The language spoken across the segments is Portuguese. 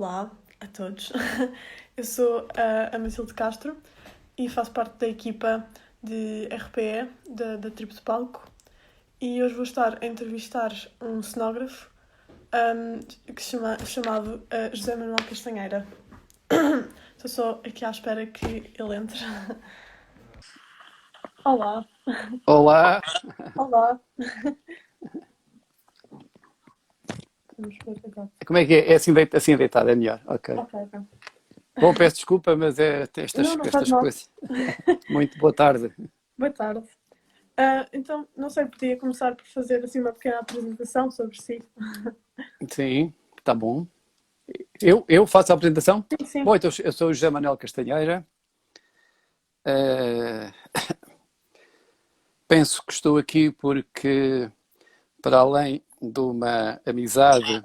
Olá a todos, eu sou a Matilde Castro e faço parte da equipa de RPE da Tribo de Palco e hoje vou estar a entrevistar um cenógrafo chamado José Manuel Castanheira. Estou só aqui à espera que ele entre. Olá, Olá, olá. Vamos ver agora. como é que é? É assim deitado, é melhor. Ok. Ok, ok. Bom, peço desculpa, mas é Não, não faz estas mal. coisas. Muito boa tarde. Boa tarde. Então, não sei, podia começar por fazer assim uma pequena apresentação sobre si. Sim, está bom. Eu faço a apresentação? Sim, sim. Bom, então eu sou o José Manuel Castanheira. Eh, Penso que estou aqui porque, para além de uma amizade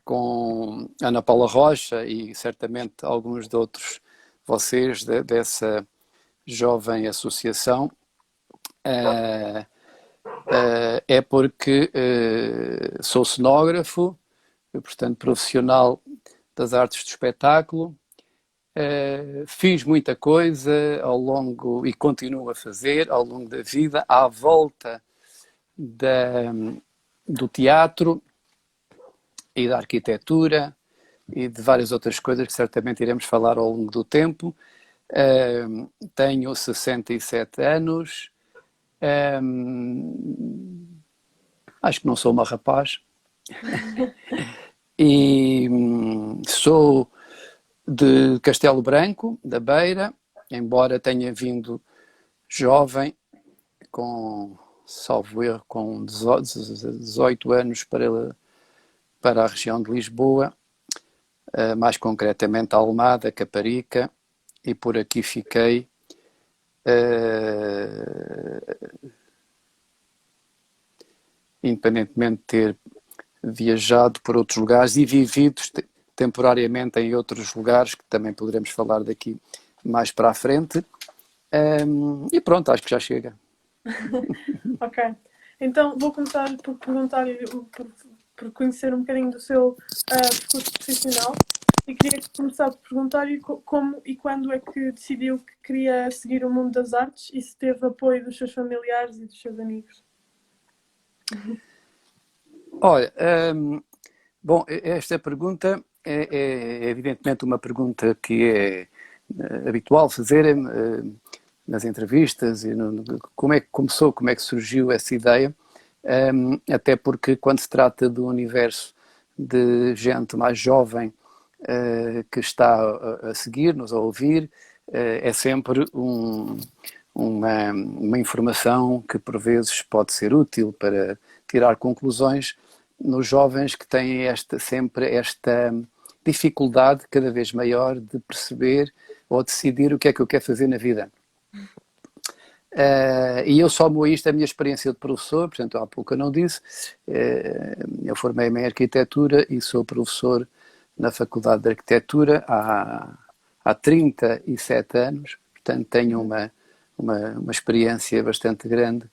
com Ana Paula Rocha e certamente alguns de outros vocês dessa jovem associação, eh, é porque sou cenógrafo, portanto profissional das artes do espetáculo, fiz muita coisa ao longo e continuo a fazer ao longo da vida à volta da, do teatro e da arquitetura e de várias outras coisas que certamente iremos falar ao longo do tempo. Tenho 67 anos, acho que não sou uma rapaz, e sou de Castelo Branco, da Beira, embora tenha vindo jovem, com, salvo erro, com 18 anos para a região de Lisboa, mais concretamente Almada, Caparica, e por aqui fiquei independentemente de ter viajado por outros lugares e vivido temporariamente em outros lugares, que também poderemos falar daqui mais para a frente. E pronto, acho que já chega. Ok. Então vou começar por perguntar, por conhecer um bocadinho do seu percurso profissional e queria começar por perguntar-lhe como e quando é que decidiu que queria seguir o mundo das artes e se teve apoio dos seus familiares e dos seus amigos. Olha, bom, esta pergunta é evidentemente uma pergunta que é habitual fazer nas entrevistas e como é que começou, como é que surgiu essa ideia, até porque quando se trata do universo de gente mais jovem que está a seguir-nos, a ouvir, é sempre uma informação que por vezes pode ser útil para tirar conclusões nos jovens que têm sempre esta dificuldade cada vez maior de perceber ou decidir o que é que eu quero fazer na vida. E eu somo a isto a minha experiência de professor, portanto há pouco eu não disse, eu formei-me em arquitetura e sou professor na Faculdade de Arquitetura há 37 anos, portanto tenho uma experiência bastante grande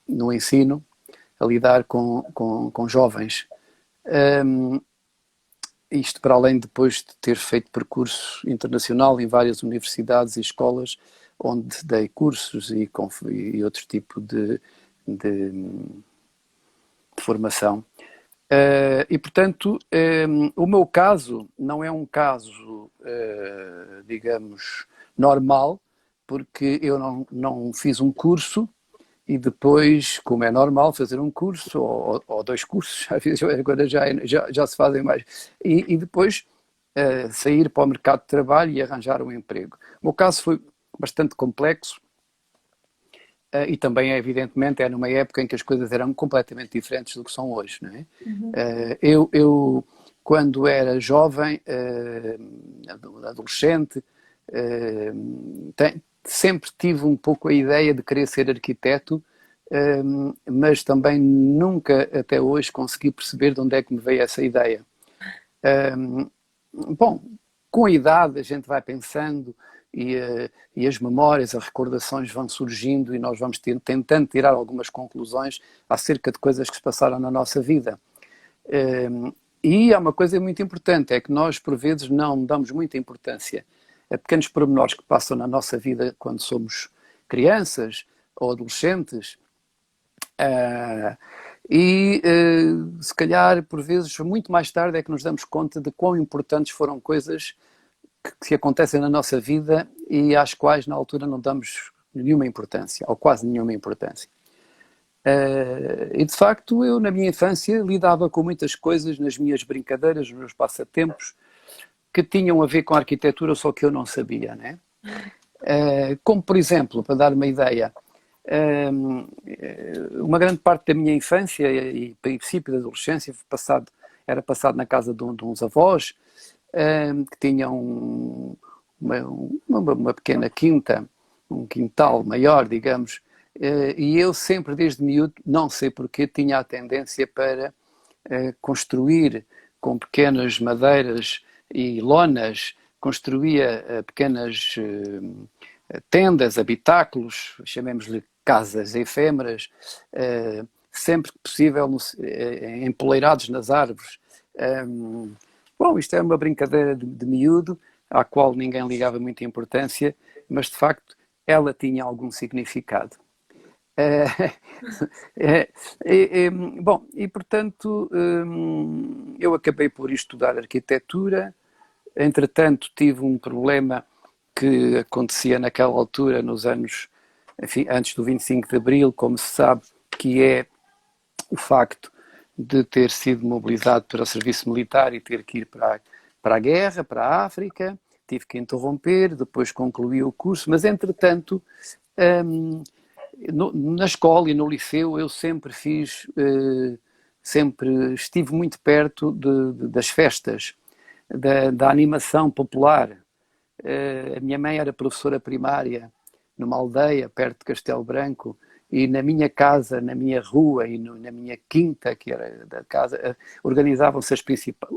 no ensino, a lidar com jovens. Isto para além depois de ter feito percurso internacional em várias universidades e escolas onde dei cursos e outro tipo de formação. E, portanto, o meu caso não é um caso, digamos, normal, porque eu não fiz um curso e depois, como é normal, fazer um curso ou dois cursos, às vezes agora já se fazem mais, e depois sair para o mercado de trabalho e arranjar um emprego. O meu caso foi bastante complexo e também, evidentemente, é numa época em que as coisas eram completamente diferentes do que são hoje, não é? Eu, quando era jovem, adolescente, sempre tive um pouco a ideia de querer ser arquiteto, mas também nunca até hoje consegui perceber de onde é que me veio essa ideia. Bom, com a idade a gente vai pensando e as memórias, as recordações vão surgindo e nós vamos tentando tirar algumas conclusões acerca de coisas que se passaram na nossa vida. E há uma coisa muito importante, é que nós, por vezes, não damos muita importância a pequenos pormenores que passam na nossa vida quando somos crianças ou adolescentes. Uh, se calhar, por vezes, muito mais tarde é que nos damos conta de quão importantes foram coisas que acontecem na nossa vida e às quais, na altura, não damos nenhuma importância, ou quase nenhuma importância. E de facto eu na minha infância lidava com muitas coisas nas minhas brincadeiras, nos meus passatempos que tinham a ver com a arquitetura, só que eu não sabia, né? Como por exemplo, para dar uma ideia, uma grande parte da minha infância e princípio da adolescência era passado na casa de uns avós que tinham uma pequena quinta, um quintal maior, digamos. E eu sempre, desde miúdo, não sei porquê, tinha a tendência para construir com pequenas madeiras e lonas, construía pequenas tendas, habitáculos, chamemos-lhe casas efêmeras, sempre que possível empoleirados nas árvores. Bom, isto é uma brincadeira de miúdo, à qual ninguém ligava muita importância, mas de facto ela tinha algum significado. Bom, e portanto eu acabei por estudar arquitetura. Entretanto tive um problema que acontecia naquela altura, nos anos, enfim, antes do 25 de Abril, como se sabe, que é o facto de ter sido mobilizado para o serviço militar e ter que ir para a guerra, para a África. Tive que interromper, depois concluí o curso, mas entretanto na escola e no liceu eu sempre sempre estive muito perto das festas, da animação popular. A minha mãe era professora primária numa aldeia perto de Castelo Branco e na minha casa, na minha rua e na minha quinta, que era da casa, organizavam-se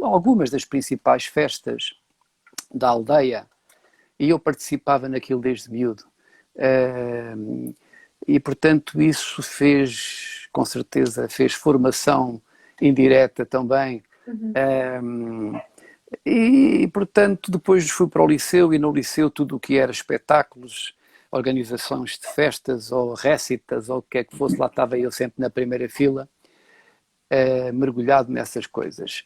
algumas das principais festas da aldeia e eu participava naquilo desde miúdo. E portanto isso com certeza fez formação indireta também. E portanto depois fui para o liceu e no liceu tudo o que era espetáculos, organizações de festas ou récitas ou o que é que fosse, lá estava eu sempre na primeira fila, mergulhado nessas coisas.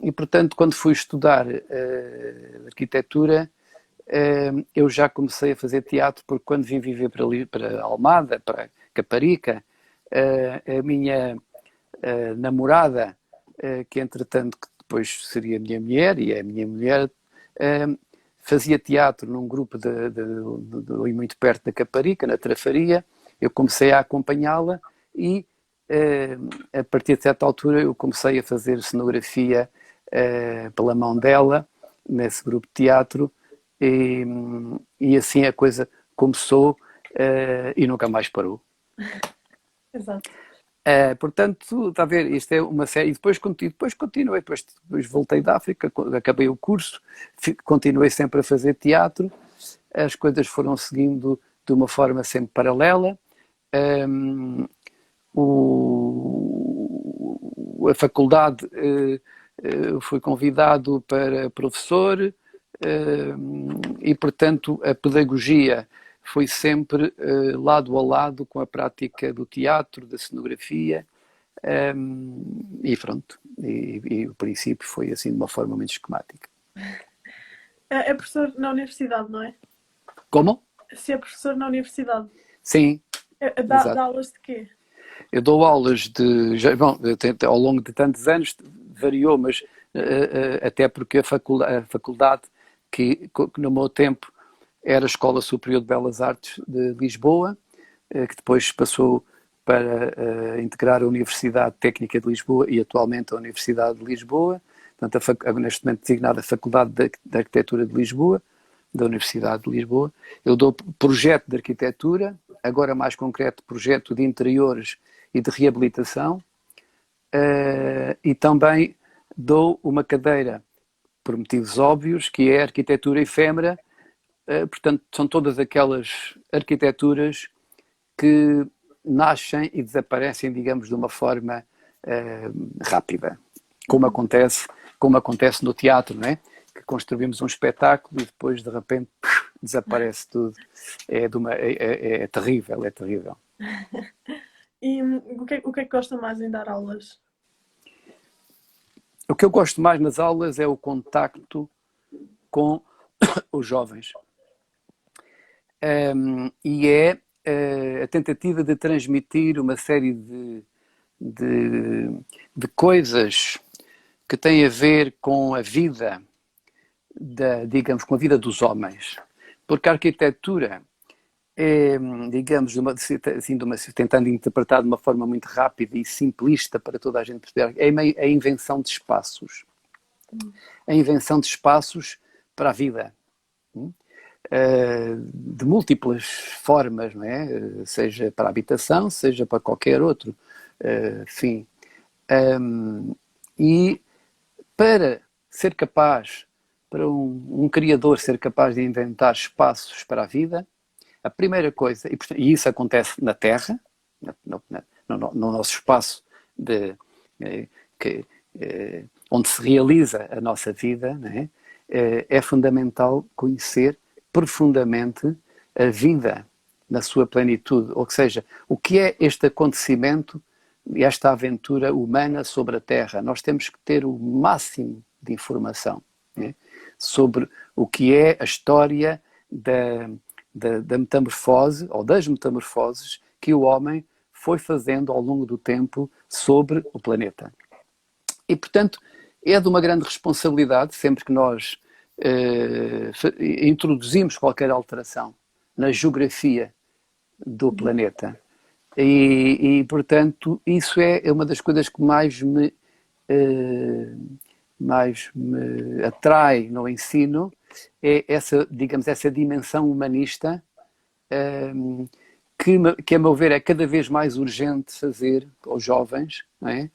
E portanto quando fui estudar arquitetura eu já comecei a fazer teatro, porque quando vim viver para Almada, para Caparica, a minha namorada, que entretanto que depois seria a minha mulher, e é a minha mulher, fazia teatro num grupo de muito perto da Caparica, na Trafaria. Eu comecei a acompanhá-la e a partir de certa altura eu comecei a fazer cenografia pela mão dela, nesse grupo de teatro. E assim a coisa começou e nunca mais parou. Exato. Portanto, está a ver, isto é uma série. E depois continuei, depois voltei da África, acabei o curso, continuei sempre a fazer teatro, as coisas foram seguindo de uma forma sempre paralela. A faculdade fui convidado para professor. E portanto a pedagogia foi sempre lado a lado com a prática do teatro, da cenografia, e pronto, e o princípio foi assim de uma forma muito esquemática. É professor na universidade, não é? Como? Se é professor na universidade. Sim. Dá aulas de quê? Eu dou aulas bom, ao longo de tantos anos variou, mas até porque a faculdade que no meu tempo era a Escola Superior de Belas Artes de Lisboa, que depois passou para integrar a Universidade Técnica de Lisboa e atualmente a Universidade de Lisboa, portanto, neste momento designada Faculdade de Arquitetura de Lisboa, da Universidade de Lisboa. Eu dou projeto de arquitetura, agora mais concreto projeto de interiores e de reabilitação, e também dou uma cadeira por motivos óbvios, que é a arquitetura efêmera. Portanto, são todas aquelas arquiteturas que nascem e desaparecem, digamos, de uma forma rápida. como acontece no teatro, não é? Que construímos um espetáculo e depois de repente desaparece tudo. É terrível, é terrível. E o que é que gosta mais em dar aulas? O que eu gosto mais nas aulas é o contacto com os jovens. E é a tentativa de transmitir uma série de coisas que têm a ver com a vida, digamos, com a vida dos homens. Porque a arquitetura é, digamos, tentando interpretar de uma forma muito rápida e simplista para toda a gente perceber, é a invenção de espaços. A invenção de espaços para a vida. De múltiplas formas, não é? Seja para a habitação, seja para qualquer outro fim. E para ser capaz, para um criador ser capaz de inventar espaços para a vida, a primeira coisa, e isso acontece na Terra, no nosso espaço onde se realiza a nossa vida, não é? É fundamental conhecer profundamente a vida na sua plenitude, ou seja, o que é este acontecimento, esta aventura humana sobre a Terra. Nós temos que ter o máximo de informação, né, sobre o que é a história da metamorfose, ou das metamorfoses, que o homem foi fazendo ao longo do tempo sobre o planeta. E, portanto, é de uma grande responsabilidade, sempre que nós introduzimos qualquer alteração na geografia do planeta. Portanto, isso é uma das coisas que mais me atrai no ensino, é essa, digamos, essa dimensão humanista que, a meu ver, é cada vez mais urgente fazer aos jovens, não é?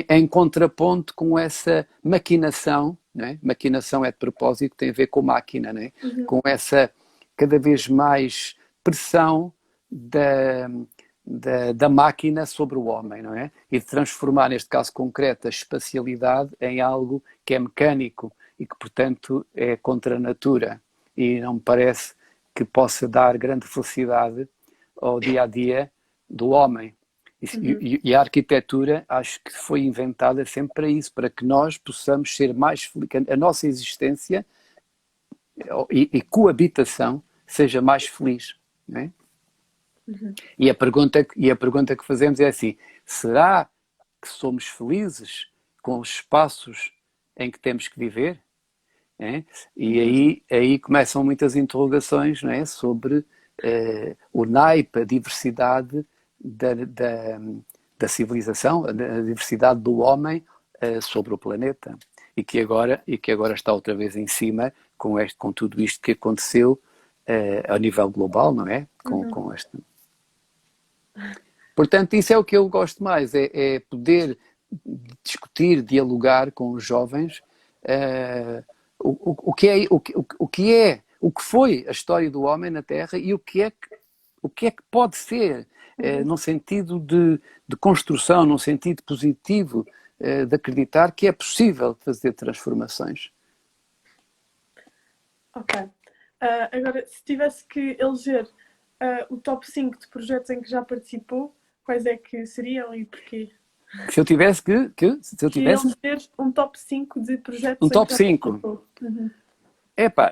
Em contraponto com essa maquinação, não é? Maquinação é de propósito, tem a ver com máquina, não é? Com essa cada vez mais pressão da máquina sobre o homem, não é? E de transformar, neste caso concreto, a espacialidade em algo que é mecânico e que, portanto, é contra a natura. E não me parece que possa dar grande felicidade ao dia-a-dia do homem. E a arquitetura, acho que foi inventada sempre para isso, para que nós possamos ser mais felizes, a nossa existência e coabitação seja mais feliz, não é? E a pergunta que fazemos é assim: será que somos felizes com os espaços em que temos que viver? É? E aí começam muitas interrogações, não é? Sobre o naipe, a diversidade da civilização, a diversidade do homem sobre o planeta, e que agora está outra vez em cima com tudo isto que aconteceu a nível global, não é? Com este. Portanto, isso é o que eu gosto mais, é poder discutir, dialogar com os jovens o que foi a história do homem na Terra e o que é que pode ser, num sentido de construção, num sentido positivo, de acreditar que é possível fazer transformações. Ok. Agora, se tivesse que eleger o top 5 de projetos em que já participou, quais é que seriam e porquê? Se eu tivesse eleger um top 5 de projetos um em que top já 5. participou.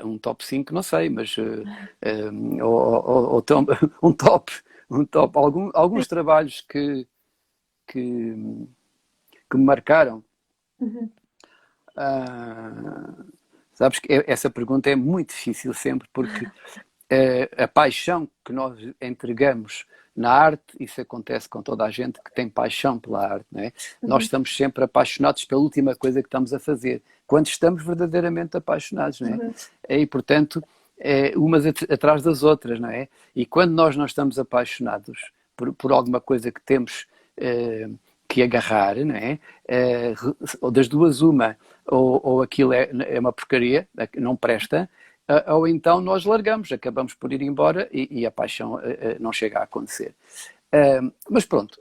Um top 5 não sei, mas um top, alguns trabalhos que me marcaram. Sabes que essa pergunta é muito difícil sempre, porque a paixão que nós entregamos na arte, isso acontece com toda a gente que tem paixão pela arte, não é? Nós estamos sempre apaixonados pela última coisa que estamos a fazer, quando estamos verdadeiramente apaixonados, não é? E, portanto, umas atrás das outras, não é? E quando nós não estamos apaixonados por alguma coisa que temos que agarrar, não é? Ou das duas uma, ou aquilo é uma porcaria, não presta, ou então nós largamos, acabamos por ir embora e a paixão não chega a acontecer. Mas pronto,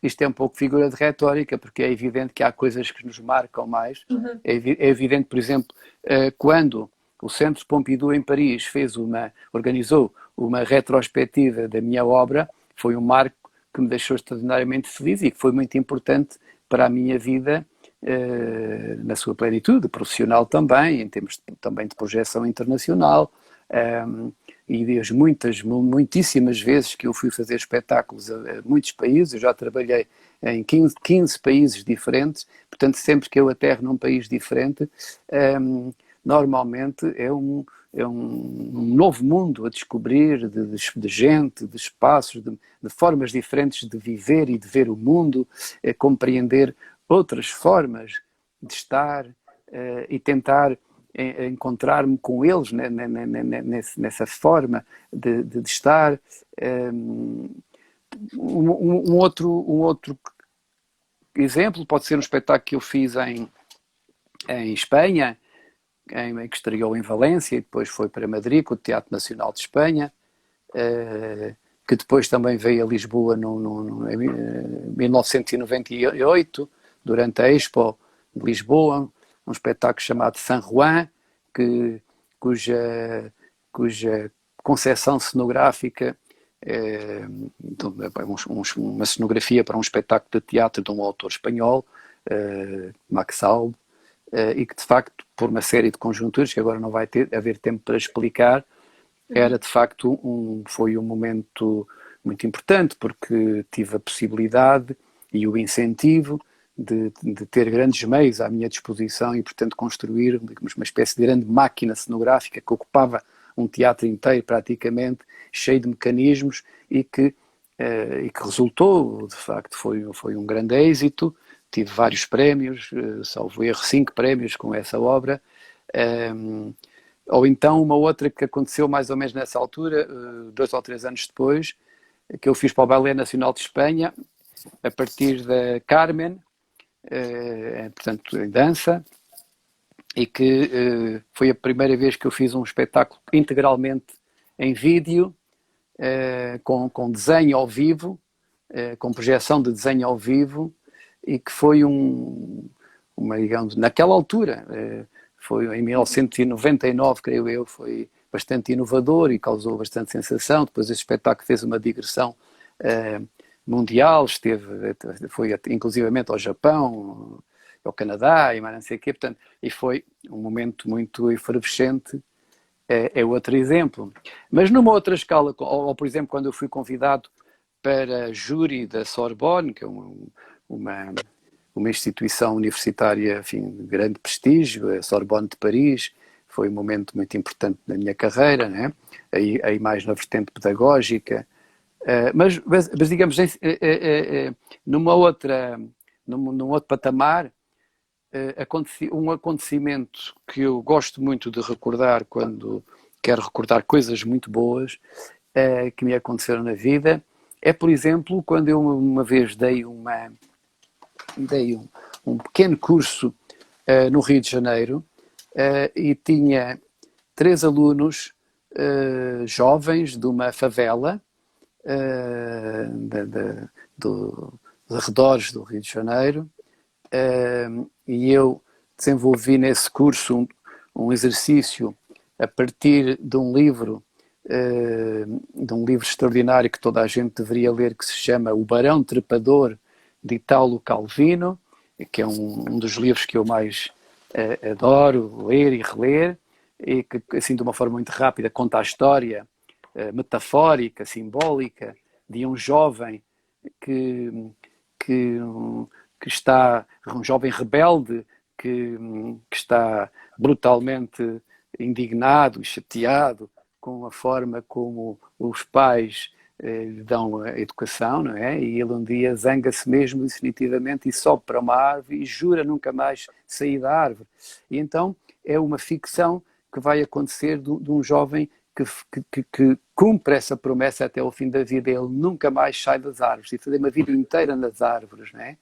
isto é um pouco figura de retórica, porque é evidente que há coisas que nos marcam mais. Uhum. É evidente, por exemplo, quando o Centro Pompidou em Paris organizou uma retrospectiva da minha obra, foi um marco que me deixou extraordinariamente feliz e que foi muito importante para a minha vida na sua plenitude, profissional também, em termos também de projeção internacional. E as muitíssimas vezes que eu fui fazer espetáculos a muitos países, eu já trabalhei em 15 países diferentes, portanto sempre que eu aterro num país diferente, normalmente é um novo mundo a descobrir de gente, de espaços, de formas diferentes de viver e de ver o mundo, compreender outras formas de estar e tentar encontrar-me com eles nessa forma de estar. Um outro exemplo pode ser um espetáculo que eu fiz em Espanha, que estreou em Valência e depois foi para Madrid, com o Teatro Nacional de Espanha, que depois também veio a Lisboa em 1998, durante a Expo de Lisboa, um espetáculo chamado San Juan, cuja concepção cenográfica uma cenografia para um espetáculo de teatro de um autor espanhol, Max Alb, e que de facto, por uma série de conjunturas que agora não vai haver tempo para explicar, era de facto foi um momento muito importante, porque tive a possibilidade e o incentivo de ter grandes meios à minha disposição e, portanto, construir uma espécie de grande máquina cenográfica que ocupava um teatro inteiro praticamente, cheio de mecanismos e que resultou, de facto, foi um grande êxito. Tive vários prémios, salvo erro, 5 prémios com essa obra. Ou então uma outra que aconteceu mais ou menos nessa altura, 2 ou 3 anos depois, que eu fiz para o Ballet Nacional de Espanha, a partir da Carmen, portanto, em dança, e que foi a primeira vez que eu fiz um espetáculo integralmente em vídeo, com desenho ao vivo, com projeção de desenho ao vivo, e que foi digamos, naquela altura, foi em 1999, creio eu, foi bastante inovador e causou bastante sensação. Depois esse espetáculo fez uma digressão mundial, foi inclusivamente ao Japão, ao Canadá e mais não sei o quê, portanto, e foi um momento muito efervescente. É outro exemplo. Mas numa outra escala, ou por exemplo, quando eu fui convidado para júri da Sorbonne, que é uma instituição universitária, enfim, de grande prestígio, a Sorbonne de Paris, foi um momento muito importante na minha carreira, né? Aí mais na vertente pedagógica, mas digamos, num outro patamar, um acontecimento que eu gosto muito de recordar quando quero recordar coisas muito boas que me aconteceram na vida, é, por exemplo, quando eu uma vez dei um pequeno curso no Rio de Janeiro e tinha 3 alunos jovens de uma favela dos arredores do Rio de Janeiro, e eu desenvolvi nesse curso um exercício a partir de um livro extraordinário que toda a gente deveria ler, que se chama O Barão Trepador, de Italo Calvino, que é um dos livros que eu mais adoro ler e reler, e que, assim, de uma forma muito rápida, conta a história metafórica, simbólica, de um jovem que está, um jovem rebelde, que está brutalmente indignado e chateado com a forma como os pais lhe dão a educação, não é? E ele um dia zanga-se mesmo definitivamente e sobe para uma árvore e jura nunca mais sair da árvore. E então é uma ficção que vai acontecer de um jovem que cumpre essa promessa até ao fim da vida. Ele nunca mais sai das árvores e fazer uma vida inteira nas árvores, não é?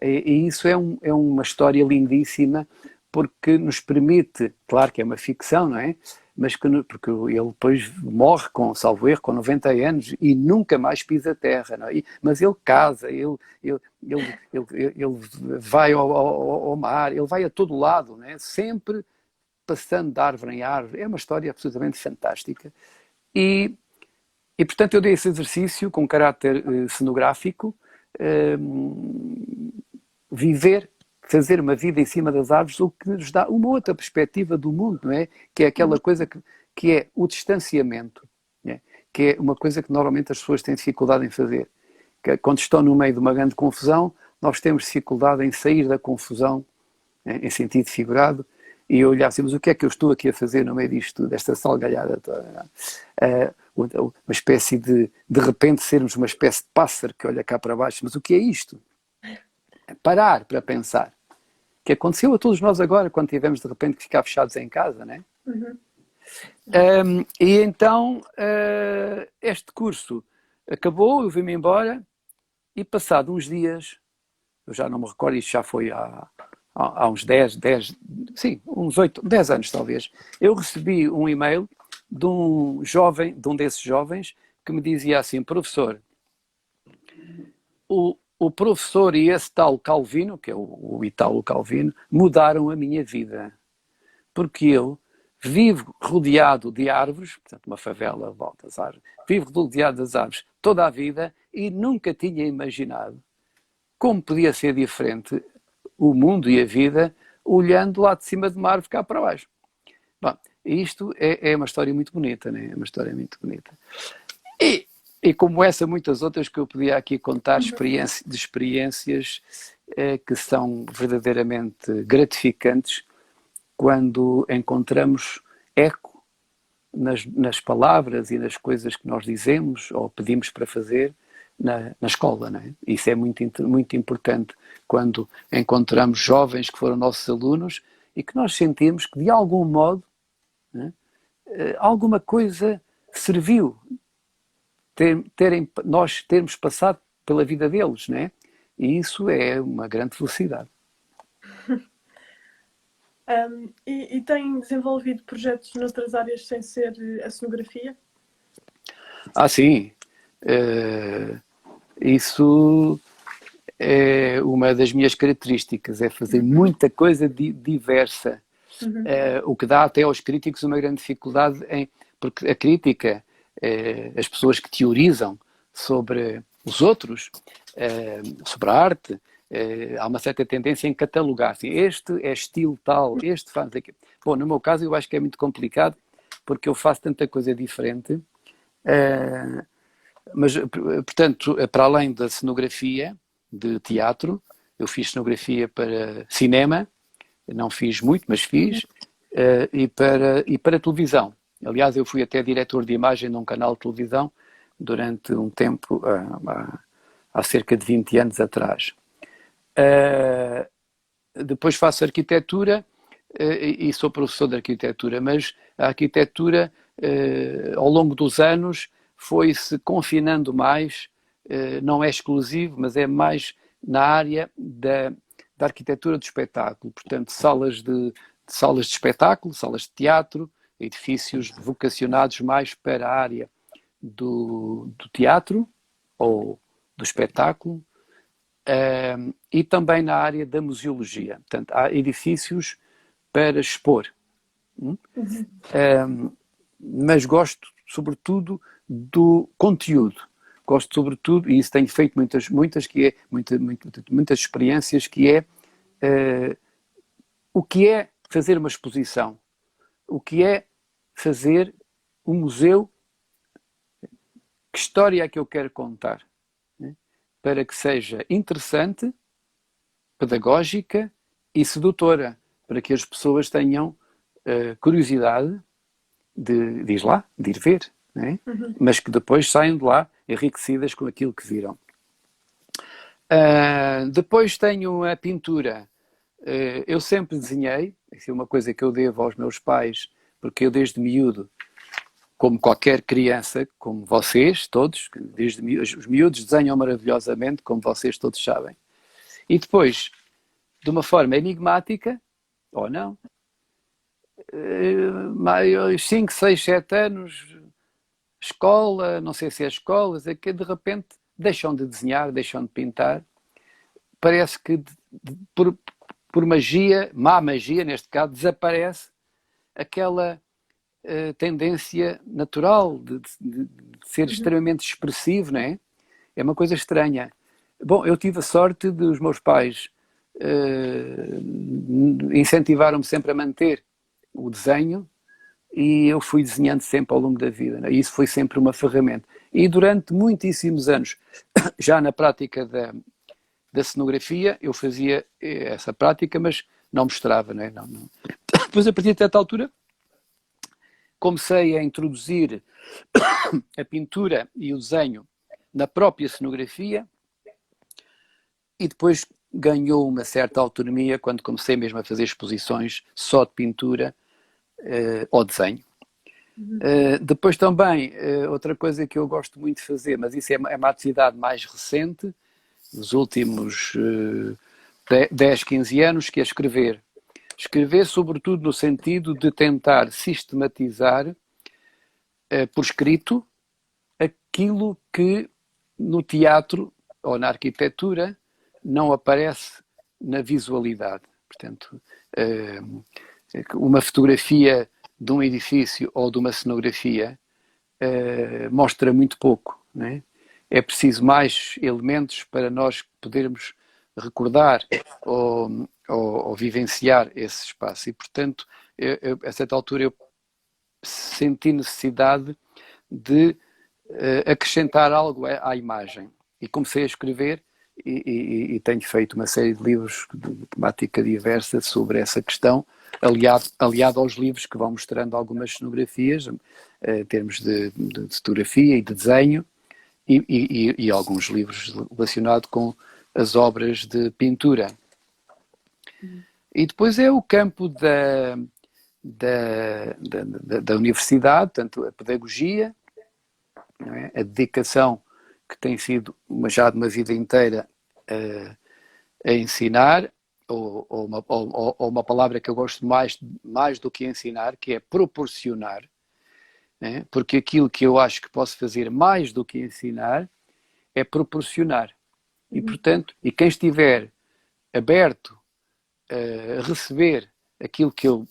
E isso é uma história lindíssima, porque nos permite, claro que é uma ficção, não é? mas porque ele depois morre, salvo erro, com 90 anos e nunca mais pisa terra, não é? Mas ele casa, ele vai ao mar, ele vai a todo lado, não é? Sempre passando de árvore em árvore. É uma história absolutamente fantástica. E portanto, eu dei esse exercício com caráter cenográfico, viver, fazer uma vida em cima das árvores, o que nos dá uma outra perspectiva do mundo, não é? Que é aquela coisa que é o distanciamento, não é? Que é uma coisa que normalmente as pessoas têm dificuldade em fazer. Que quando estão no meio de uma grande confusão, nós temos dificuldade em sair da confusão, em sentido figurado, e olhar assim, mas o que é que eu estou aqui a fazer no meio disto, desta salgalhada toda? Uma espécie de repente sermos uma espécie de pássaro que olha cá para baixo, mas o que é isto? Parar para pensar, que aconteceu a todos nós agora, quando tivemos de repente que ficar fechados em casa, não é? E então este curso acabou, eu vim-me embora e passado uns dias, eu já não me recordo, isto já foi há uns 10, sim, uns 8, 10 anos talvez, eu recebi um e-mail de um jovem, de um desses jovens, que me dizia assim: professor, o professor e esse tal Calvino, que é o Italo Calvino, mudaram a minha vida. Porque eu vivo rodeado de árvores, portanto uma favela volta às árvores, vivo rodeado das árvores toda a vida e nunca tinha imaginado como podia ser diferente o mundo e a vida olhando lá de cima de uma árvore cá para baixo. Bom, isto é uma história muito bonita, né? É uma história muito bonita. E como essa, muitas outras que eu podia aqui contar, experiências que são verdadeiramente gratificantes quando encontramos eco nas palavras e nas coisas que nós dizemos ou pedimos para fazer na escola, não é? Isso é muito, muito importante quando encontramos jovens que foram nossos alunos e que nós sentimos que de algum modo, né, alguma coisa serviu nós termos passado pela vida deles, né? E isso é uma grande felicidade. E tem desenvolvido projetos noutras áreas sem ser a cenografia? Sim. Isso é uma das minhas características, é fazer muita coisa diversa. O que dá até aos críticos uma grande dificuldade, porque a crítica, as pessoas que teorizam sobre os outros, sobre a arte, há uma certa tendência em catalogar, assim, este é estilo tal, este faz aquilo. Bom, no meu caso eu acho que é muito complicado, porque eu faço tanta coisa diferente, mas, portanto, para além da cenografia de teatro, eu fiz cenografia para cinema, não fiz muito, mas fiz, e para televisão. Aliás, eu fui até diretor de imagem num canal de televisão durante um tempo, há cerca de 20 anos atrás. Depois faço arquitetura e sou professor de arquitetura, mas a arquitetura, ao longo dos anos, foi-se confinando mais, não é exclusivo, mas é mais na área da arquitetura do espetáculo. Portanto, salas de espetáculo, salas de teatro, edifícios vocacionados mais para a área do teatro ou do espetáculo, e também na área da museologia. Portanto, há edifícios para expor. Mas gosto, sobretudo, do conteúdo. Gosto, sobretudo, e isso tenho feito muitas experiências, que é o que é fazer uma exposição, o que é fazer um museu, que história é que eu quero contar, né? Para que seja interessante, pedagógica e sedutora, para que as pessoas tenham curiosidade de ir lá, de ir ver, né? Mas que depois saiam de lá enriquecidas com aquilo que viram. Depois tenho a pintura. Eu sempre desenhei, isso é uma coisa que eu devo aos meus pais, porque eu desde miúdo, como qualquer criança, como vocês todos, desde miúdos, os miúdos desenham maravilhosamente, como vocês todos sabem. E depois, de uma forma enigmática, ou não, mais 5, 6, 7 anos, escola, não sei se é escolas, é que de repente deixam de desenhar, deixam de pintar. Parece que por magia, má magia neste caso, desaparece aquela tendência natural de ser extremamente expressivo, não é? É uma coisa estranha. Bom, eu tive a sorte de os meus pais incentivaram-me sempre a manter o desenho e eu fui desenhando sempre ao longo da vida, né? E isso foi sempre uma ferramenta. E durante muitíssimos anos, já na prática da cenografia, eu fazia essa prática, mas não mostrava, né? Não. Depois, a partir de certa altura, comecei a introduzir a pintura e o desenho na própria cenografia e depois ganhou uma certa autonomia quando comecei mesmo a fazer exposições só de pintura ou desenho. Depois também, outra coisa que eu gosto muito de fazer, mas isso é uma atividade mais recente, nos últimos 10, 15 anos, que é escrever. Escrever, sobretudo, no sentido de tentar sistematizar por escrito aquilo que no teatro ou na arquitetura não aparece na visualidade. Portanto, uma fotografia de um edifício ou de uma cenografia mostra muito pouco, não é? É preciso mais elementos para nós podermos recordar ou vivenciar esse espaço. E, portanto, a certa altura eu senti necessidade de acrescentar algo à imagem. E comecei a escrever e tenho feito uma série de livros de temática diversa sobre essa questão, aliado aos livros que vão mostrando algumas cenografias, em termos de fotografia e de desenho, e alguns livros relacionados com as obras de pintura. E depois é o campo da universidade, tanto a pedagogia, não é? A dedicação que tem sido já de uma vida inteira a ensinar, ou uma palavra que eu gosto mais do que ensinar, que é proporcionar, né? Porque aquilo que eu acho que posso fazer mais do que ensinar é proporcionar. E, portanto, quem estiver aberto a receber aquilo que eu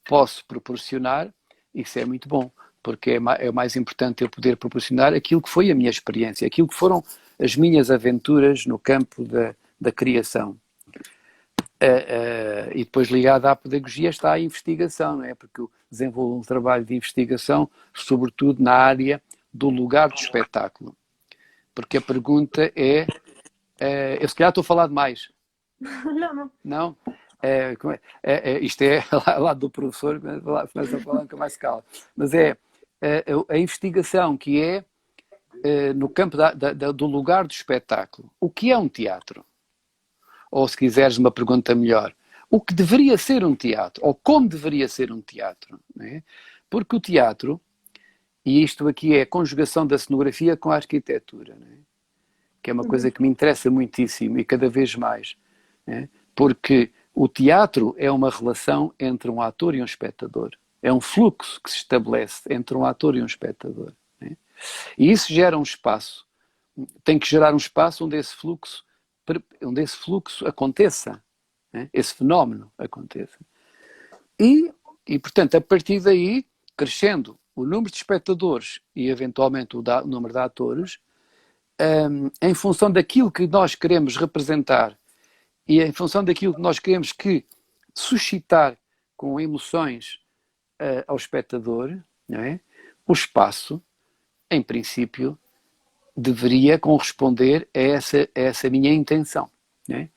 posso proporcionar, isso é muito bom, porque é mais importante eu poder proporcionar aquilo que foi a minha experiência, aquilo que foram as minhas aventuras no campo da criação. E depois ligada à pedagogia está a investigação, não é? Porque eu desenvolvo um trabalho de investigação, sobretudo na área do lugar do espetáculo. Porque a pergunta eu se calhar estou a falar demais. Não. Não? Isto é lá do professor, começa a falar, nunca mais se cala. Mas a investigação que é no campo do lugar do espetáculo. O que é um teatro? Ou, se quiseres uma pergunta melhor, o que deveria ser um teatro? Ou como deveria ser um teatro? Não é? Porque o teatro, e isto aqui é a conjugação da cenografia com a arquitetura, não é? Que é uma coisa que me interessa muitíssimo e cada vez mais. Não é? Porque o teatro é uma relação entre um ator e um espectador. É um fluxo que se estabelece entre um ator e um espectador. Não é? E isso gera um espaço. Tem que gerar um espaço onde esse fluxo aconteça, né? Esse fenómeno aconteça. E, portanto, a partir daí, crescendo o número de espectadores e, eventualmente, o número de atores, em função daquilo que nós queremos representar e em função daquilo que nós queremos suscitar com emoções ao espectador, não é? O espaço, em princípio, deveria corresponder a essa minha intenção, né?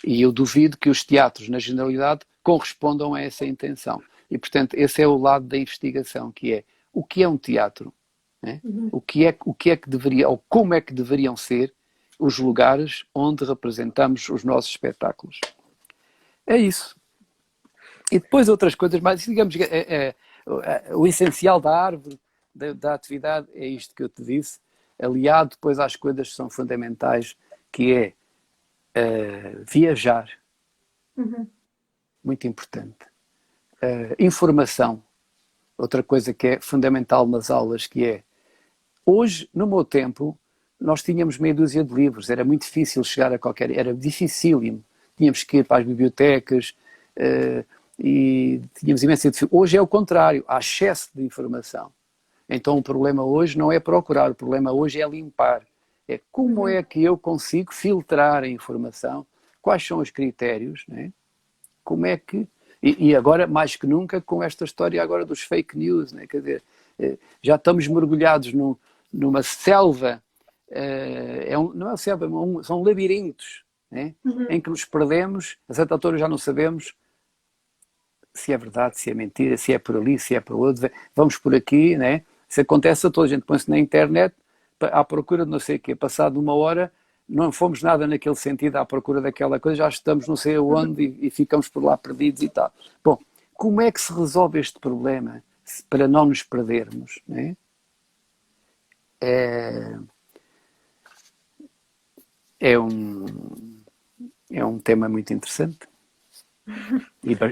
E eu duvido que os teatros, na generalidade, correspondam a essa intenção. E, portanto, esse é o lado da investigação, que é o que é um teatro, né? O que é que deveria, ou como é que deveriam ser os lugares onde representamos os nossos espetáculos. É isso. E depois outras coisas mais, digamos, o essencial da árvore, da atividade, é isto que eu te disse, aliado depois às coisas que são fundamentais, que é viajar. Muito importante. Informação, outra coisa que é fundamental nas aulas, que é, hoje, no meu tempo, nós tínhamos meia dúzia de livros, era muito difícil chegar a qualquer, era dificílimo, tínhamos que ir para as bibliotecas, e tínhamos imensa dificuldade. Hoje é o contrário, há excesso de informação. Então o problema hoje não é procurar, o problema hoje é limpar. É como é que eu consigo filtrar a informação, quais são os critérios, né? Como é que... E agora, mais que nunca, com esta história agora dos fake news, né? Quer dizer, já estamos mergulhados numa selva, não é uma selva, são labirintos, né? Em que nos perdemos, a certa altura já não sabemos se é verdade, se é mentira, se é por ali, se é por outro, vamos por aqui, né? Se acontece a toda a gente põe-se na internet à procura de não sei o quê, passado uma hora não fomos nada naquele sentido à procura daquela coisa, já estamos não sei aonde e ficamos por lá perdidos e tal. Bom, como é que se resolve este problema para não nos perdermos, né? É um tema muito interessante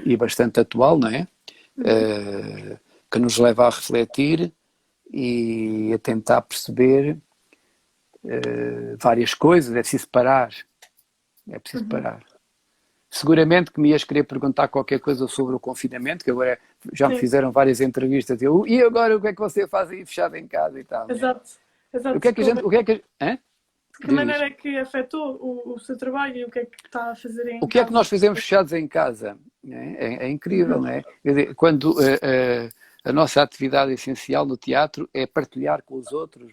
e bastante atual, não é? Que nos leva a refletir e a tentar perceber várias coisas. É preciso parar. Seguramente que me ias querer perguntar qualquer coisa sobre o confinamento, que agora já me fizeram várias entrevistas. E agora o que é que você faz aí fechado em casa e tal? Exato. O que é que a gente... De que maneira é que afetou o seu trabalho e o que é que está a fazer em casa? O que é que nós fazemos fechados em casa? É incrível, não é? Quer dizer, quando a nossa atividade essencial no teatro é partilhar com os outros,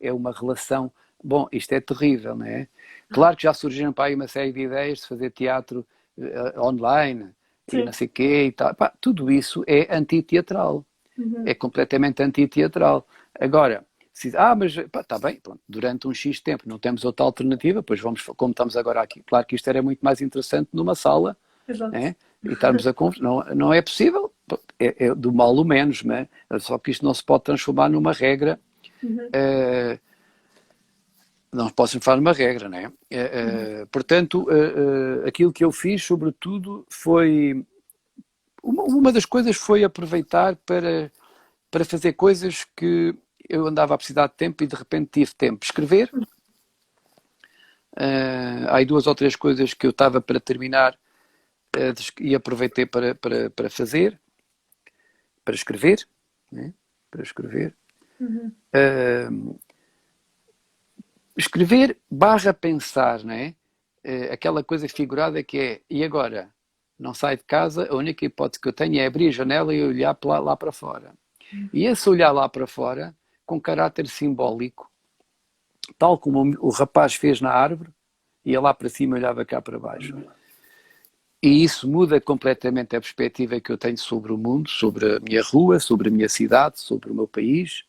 é uma relação... Bom, isto é terrível, não é? Claro que já surgiram para aí uma série de ideias de fazer teatro online, e não sei o quê e tal. Pá, tudo isso é antiteatral. É completamente antiteatral. Agora, mas está bem, pronto, durante um X tempo não temos outra alternativa, pois vamos, como estamos agora aqui. Claro que isto era muito mais interessante numa sala, né? E estarmos a conversar. Não é possível, é do mal o menos, né? Só que isto não se pode transformar numa regra. Não posso transformar numa regra, né? Portanto, aquilo que eu fiz, sobretudo, foi... Uma das coisas foi aproveitar para fazer coisas que eu andava a precisar de tempo e de repente tive tempo. Escrever. Há aí 2 ou 3 coisas que eu estava para terminar e aproveitei para fazer. Para escrever. Né? Para escrever. Escrever / pensar, né? Aquela coisa figurada que é, e agora? Não saio de casa, a única hipótese que eu tenho é abrir a janela e olhar lá para fora. E esse olhar lá para fora, com caráter simbólico, tal como o rapaz fez na árvore, ia lá para cima e olhava cá para baixo. E isso muda completamente a perspectiva que eu tenho sobre o mundo, sobre a minha rua, sobre a minha cidade, sobre o meu país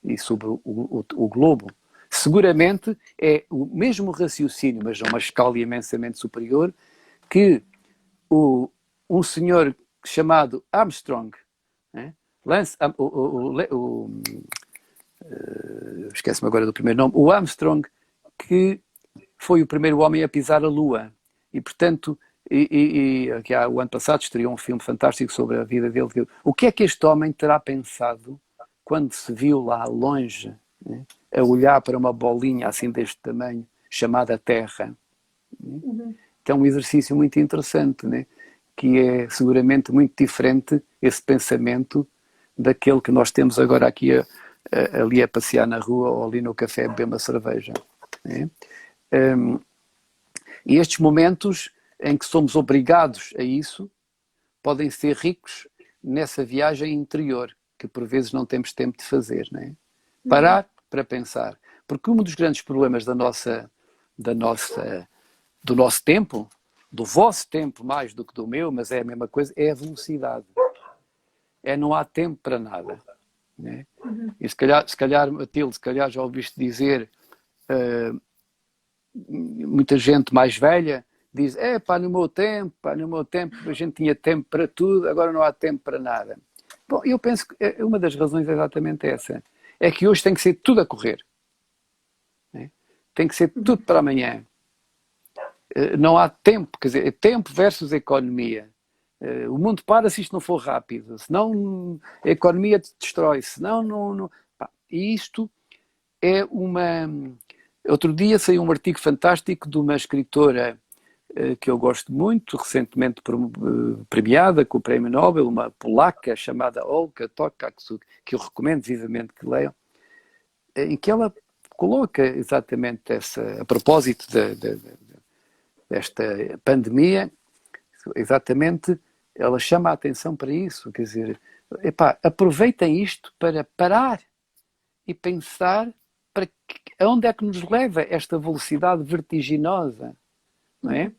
e sobre o globo. Seguramente é o mesmo raciocínio, mas a uma escala imensamente superior, que um senhor chamado Armstrong, né? Esquece-me agora do primeiro nome, o Armstrong, que foi o primeiro homem a pisar a Lua. E, portanto, que o ano passado estreou um filme fantástico sobre a vida dele. O que é que este homem terá pensado quando se viu lá longe, né, a olhar para uma bolinha assim deste tamanho, chamada Terra? Que é um exercício muito interessante, né? Que é seguramente muito diferente esse pensamento daquele que nós temos agora aqui ali a passear na rua ou ali no café a beber uma cerveja. Né? E estes momentos em que somos obrigados a isso podem ser ricos nessa viagem interior que por vezes não temos tempo de fazer, né? Parar para pensar, porque um dos grandes problemas do nosso tempo, do vosso tempo mais do que do meu, mas é a mesma coisa, é a velocidade. Não há tempo para nada, né? E se calhar, Matilde, se calhar já ouviste dizer, muita gente mais velha diz, no meu tempo a gente tinha tempo para tudo, agora não há tempo para nada. Bom, eu penso que uma das razões é exatamente essa. É que hoje tem que ser tudo a correr. Né? Tem que ser tudo para amanhã. Não há tempo, quer dizer, tempo versus economia. O mundo para se isto não for rápido, senão a economia destrói, senão não. Pá, e isto é uma... Outro dia saiu um artigo fantástico de uma escritora que eu gosto muito, recentemente premiada com o Prémio Nobel, uma polaca chamada Olga Tokarczuk, que eu recomendo vivamente que leiam, em que ela coloca exatamente a propósito desta pandemia, exatamente, ela chama a atenção para isso, quer dizer, epá, aproveitem isto para parar e pensar para onde é que nos leva esta velocidade vertiginosa, não é?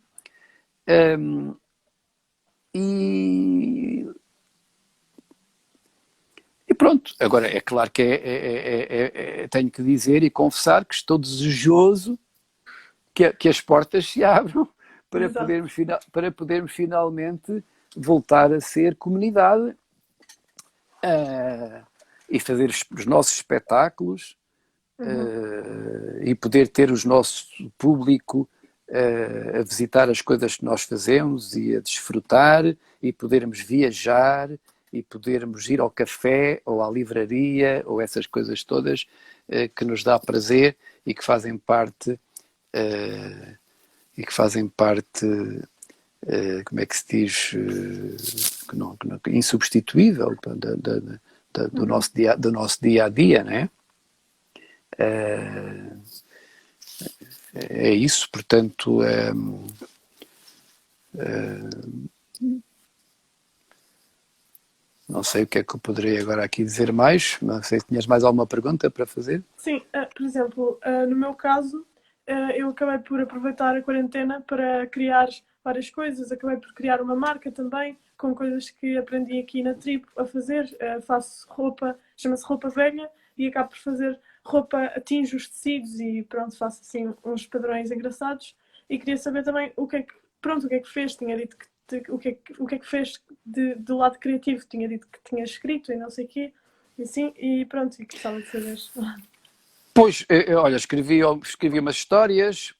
E pronto, agora é claro que tenho que dizer e confessar que estou desejoso que as portas se abram para podermos finalmente voltar a ser comunidade e fazer os nossos espetáculos e poder ter o nosso público a visitar as coisas que nós fazemos e a desfrutar e podermos viajar e podermos ir ao café ou à livraria ou essas coisas todas que nos dá prazer e que fazem parte como é que se diz, insubstituível do nosso dia a dia, não é? É isso, portanto, não sei o que é que eu poderia agora aqui dizer mais, não sei se tinhas mais alguma pergunta para fazer. Sim, por exemplo, no meu caso, eu acabei por aproveitar a quarentena para criar várias coisas, acabei por criar uma marca também, com coisas que aprendi aqui na tribo a fazer. Faço roupa, chama-se roupa velha, e acabo por fazer roupa, atinge os tecidos e pronto, faço assim uns padrões engraçados. E queria saber também o que é que fez. Tinha dito que o que é que fez do lado criativo. Tinha dito que tinha escrito e não sei o quê. E assim, e pronto, e gostava de saber. Pois, olha, escrevi umas histórias,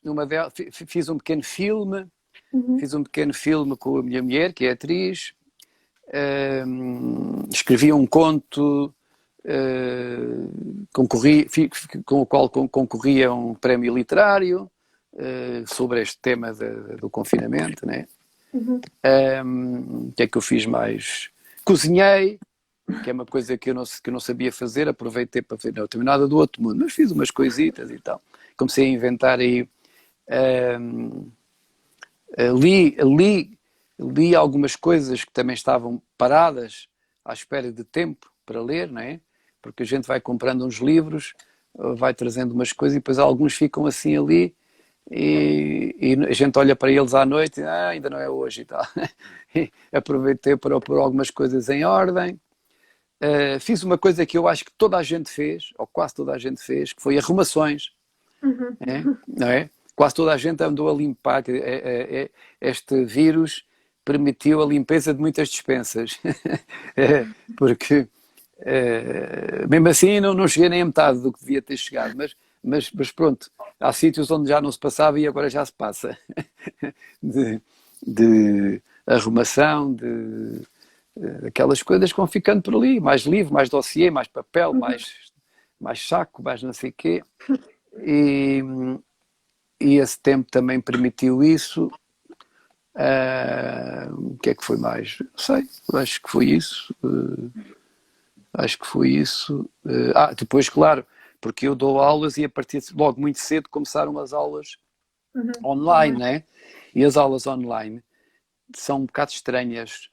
fiz um pequeno filme, com a minha mulher, que é atriz, escrevi um conto, com o qual concorria a um prémio literário sobre este tema do confinamento, né? O que é que eu fiz mais? Cozinhei, que é uma coisa que eu não sabia fazer, aproveitei para fazer, não tenho nada do outro mundo, mas fiz umas coisitas e tal. Comecei a inventar aí, li algumas coisas que também estavam paradas à espera de tempo para ler, não é? Porque a gente vai comprando uns livros, vai trazendo umas coisas e depois alguns ficam assim ali e a gente olha para eles à noite e ainda não é hoje e tal. E aproveitei para pôr algumas coisas em ordem. Fiz uma coisa que eu acho que toda a gente fez, ou quase toda a gente fez, que foi arrumações. Não é? Quase toda a gente andou a limpar. Este vírus permitiu a limpeza de muitas despensas. Porque mesmo assim não cheguei nem a metade do que devia ter chegado, mas pronto, há sítios onde já não se passava e agora já se passa. de arrumação, aquelas coisas que vão ficando por ali, mais livro, mais dossiê, mais papel, mais saco, mais não sei o quê. E esse tempo também permitiu isso. O que é que foi mais? Não sei, acho que foi isso. Depois, claro, porque eu dou aulas e a partir de logo muito cedo começaram as aulas online, né? E as aulas online são um bocado estranhas,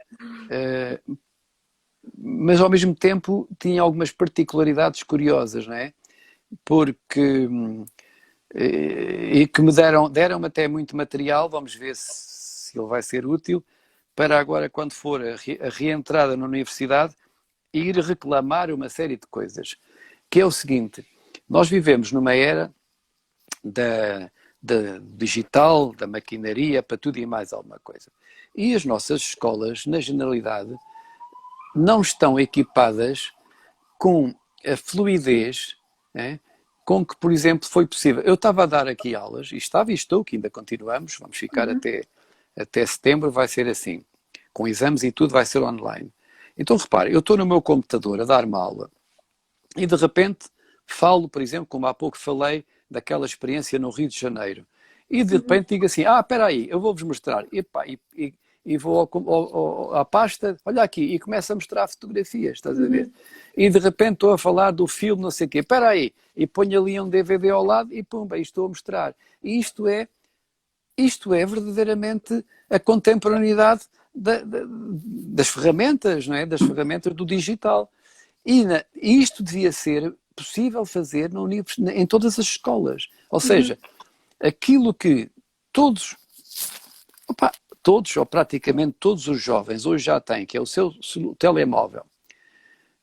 mas ao mesmo tempo tinha algumas particularidades curiosas, não é? Porque e que me deram até muito material, vamos ver se ele vai ser útil, para agora quando for a reentrada na universidade, ir reclamar uma série de coisas, que é o seguinte: nós vivemos numa era da digital, da maquinaria, para tudo e mais alguma coisa. E as nossas escolas, na generalidade, não estão equipadas com a fluidez, né, com que, por exemplo, foi possível. Eu estava a dar aqui aulas, e estou, que ainda continuamos, vamos ficar até setembro, vai ser assim. com exames e tudo, vai ser online. Então, repare, eu estou no meu computador a dar uma aula e, de repente, falo, por exemplo, como há pouco falei, daquela experiência no Rio de Janeiro. E, de repente, digo assim, espera aí, eu vou-vos mostrar. E vou à pasta, olha aqui, e começo a mostrar fotografias, estás a ver? E, de repente, estou a falar do filme, não sei o quê. Espera aí, e ponho ali um DVD ao lado e, pumba, estou a mostrar. E isto é verdadeiramente a contemporaneidade das ferramentas, não é? Das ferramentas do digital. E isto devia ser possível fazer em todas as escolas. Ou seja, aquilo que todos, ou praticamente todos os jovens hoje já têm, que é o seu telemóvel,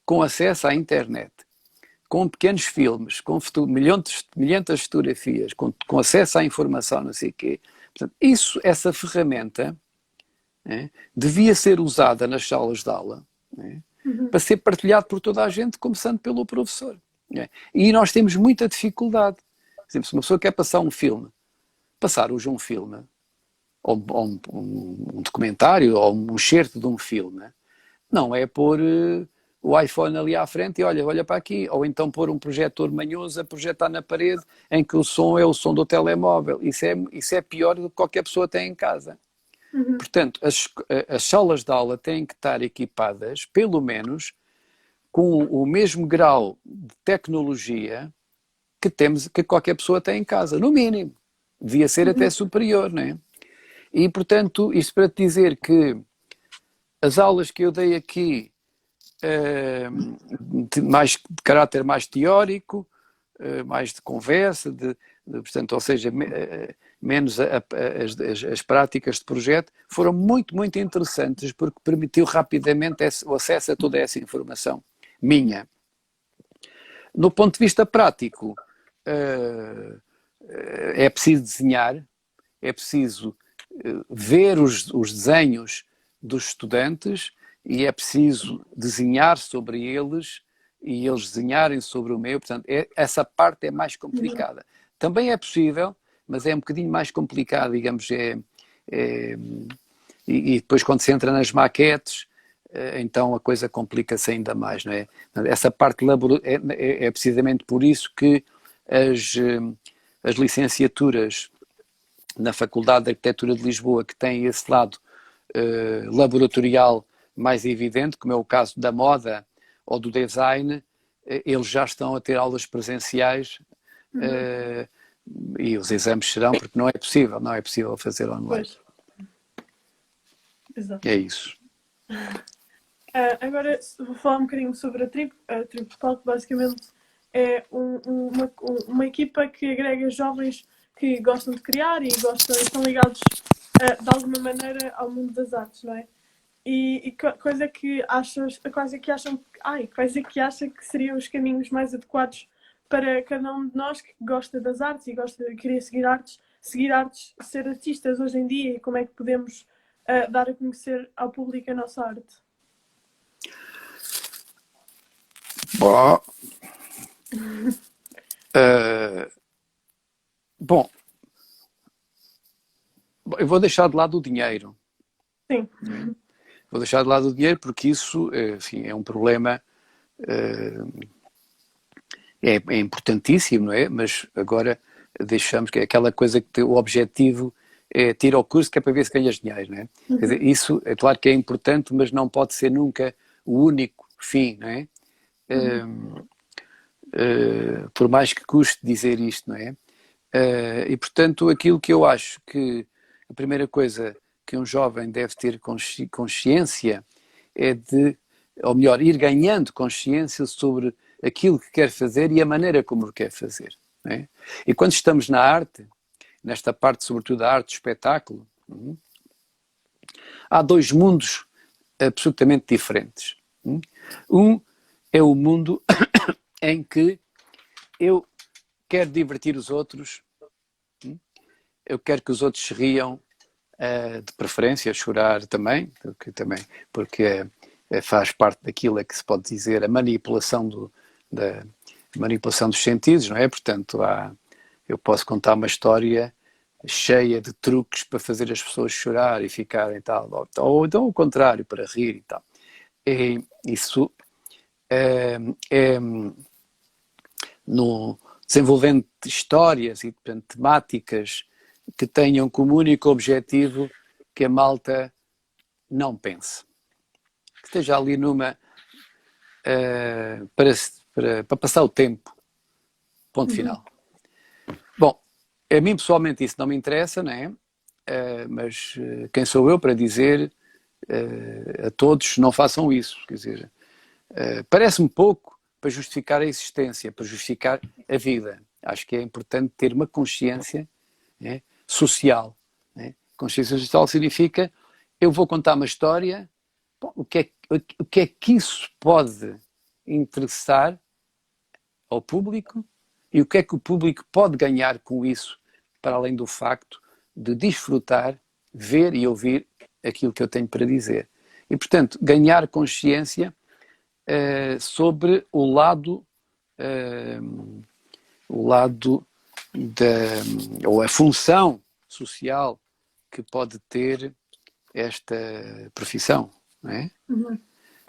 com acesso à internet, com pequenos filmes, com milhentas de fotografias, com acesso à informação, não sei o quê. Portanto, essa ferramenta devia ser usada nas salas de aula, para ser partilhado por toda a gente, começando pelo professor. E nós temos muita dificuldade. Por exemplo, se uma pessoa quer passar um filme, passar hoje um filme, ou um documentário, ou um excerto de um filme, não é pôr o iPhone ali à frente e olha para aqui, ou então pôr um projetor manhoso a projetar na parede, em que o som é o som do telemóvel. Isso é pior do que qualquer pessoa tem em casa. Portanto, as salas de aula têm que estar equipadas, pelo menos, com o mesmo grau de tecnologia que qualquer pessoa tem em casa, no mínimo. Devia ser até superior, não é? E, portanto, isto para te dizer que as aulas que eu dei aqui, de caráter mais teórico, mais de conversa, portanto, ou seja, menos as práticas de projeto, foram muito, muito interessantes, porque permitiu rapidamente o acesso a toda essa informação minha. No ponto de vista prático, é preciso desenhar, é preciso ver os desenhos dos estudantes e é preciso desenhar sobre eles e eles desenharem sobre o meu. Portanto, essa parte é mais complicada. Também é possível, mas é um bocadinho mais complicado, digamos, e depois quando se entra nas maquetes, então a coisa complica-se ainda mais, não é? Essa parte é precisamente por isso que as licenciaturas na Faculdade de Arquitetura de Lisboa, que têm esse lado laboratorial mais evidente, como é o caso da moda ou do design, eles já estão a ter aulas presenciais e os exames serão, porque não é possível fazer online. Pois. Exato. É isso. Agora vou falar um bocadinho sobre a Tribo. A Tribo Portugal, que basicamente é uma equipa que agrega jovens que gostam de criar e estão ligados de alguma maneira ao mundo das artes, não é? E quais é que acha que seriam os caminhos mais adequados para cada um de nós que gosta das artes e queria seguir artes, ser artistas hoje em dia, e como é que podemos dar a conhecer ao público a nossa arte? Bom, eu vou deixar de lado o dinheiro. Sim. Vou deixar de lado o dinheiro porque isso, enfim, é um problema, é importantíssimo, não é? Mas agora deixamos que é aquela coisa que o objetivo é tira o curso que é para ver se ganhas dinheiro, não é? Quer dizer, isso é claro que é importante, mas não pode ser nunca o único fim, não é? Por mais que custe dizer isto, não é? E portanto aquilo que eu acho que a primeira coisa que um jovem deve ter consciência é ou melhor, ir ganhando consciência sobre aquilo que quer fazer e a maneira como o quer fazer, não é? E quando estamos na arte, nesta parte sobretudo da arte do espetáculo, há dois mundos absolutamente diferentes. Um é o mundo em que eu quero divertir os outros, eu quero que os outros se riam, de preferência chorar também, porque faz parte daquilo que se pode dizer a manipulação manipulação dos sentidos, não é? Portanto, eu posso contar uma história cheia de truques para fazer as pessoas chorar e ficarem tal, ou então o contrário, para rir e tal. E isso é no, desenvolvendo histórias e portanto, temáticas que tenham como único objetivo que a malta não pense. Que esteja ali numa para passar o tempo. Ponto final. Bom, a mim pessoalmente isso não me interessa, não é? Mas quem sou eu para dizer a todos não façam isso? Quer dizer, parece-me pouco para justificar a existência, para justificar a vida. Acho que é importante ter uma consciência, né, social. Né? Consciência social significa eu vou contar uma história, bom, o que é que isso pode interessar ao público e o que é que o público pode ganhar com isso, para além do facto de desfrutar, ver e ouvir aquilo que eu tenho para dizer. E, portanto, ganhar consciência sobre o lado ou a função social que pode ter esta profissão, não é?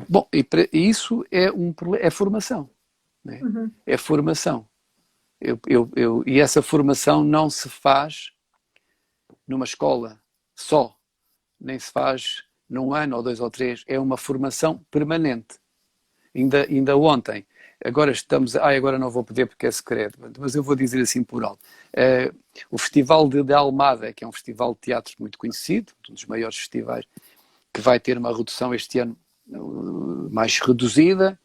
Bom, e isso é formação, não é? É formação. E essa formação não se faz numa escola só, nem se faz num ano ou 2 ou 3, é uma formação permanente. Ainda ontem, agora não vou poder porque é secreto, mas eu vou dizer assim por alto. O Festival de Almada, que é um festival de teatro muito conhecido, um dos maiores festivais, que vai ter uma redução este ano mais reduzida,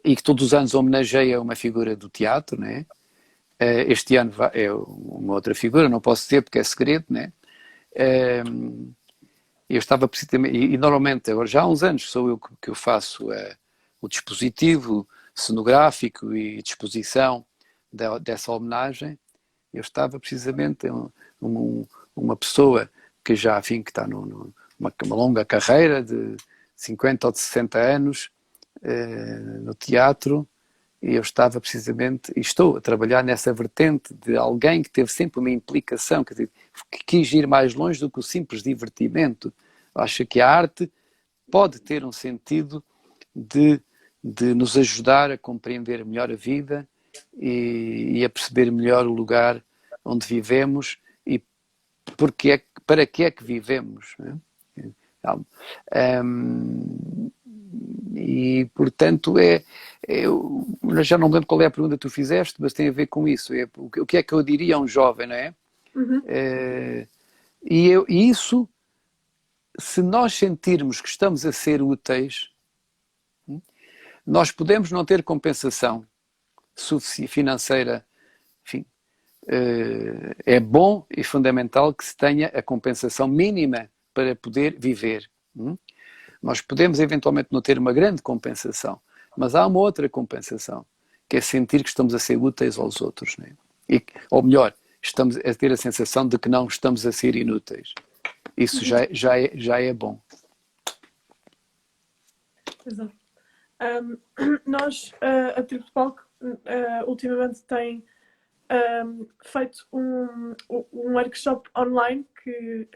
e que todos os anos homenageia uma figura do teatro, né? Este ano é uma outra figura, não posso dizer porque é segredo, né? Eu estava precisamente, e normalmente, agora já há uns anos, sou eu que eu faço o dispositivo cenográfico e disposição dessa homenagem. Eu estava precisamente uma pessoa que já, enfim, que está numa longa carreira de 50 ou de 60 anos no teatro, e eu estava precisamente, e estou a trabalhar nessa vertente de alguém que teve sempre uma implicação, quer dizer, que quis ir mais longe do que o simples divertimento. Acho que a arte pode ter um sentido de nos ajudar a compreender melhor a vida e a perceber melhor o lugar onde vivemos e para que é que vivemos. Não é? E, portanto, eu já não lembro qual é a pergunta que tu fizeste, mas tem a ver com isso. O que é que eu diria a um jovem, não é? E isso, se nós sentirmos que estamos a ser úteis, nós podemos não ter compensação financeira, enfim, é bom e fundamental que se tenha a compensação mínima para poder viver. Nós podemos eventualmente não ter uma grande compensação, mas há uma outra compensação, que é sentir que estamos a ser úteis aos outros, né? Ou melhor, estamos a ter a sensação de que não estamos a ser inúteis. Isso já é bom. Exato. Nós, a Tribo de Palco, ultimamente tem feito um workshop online que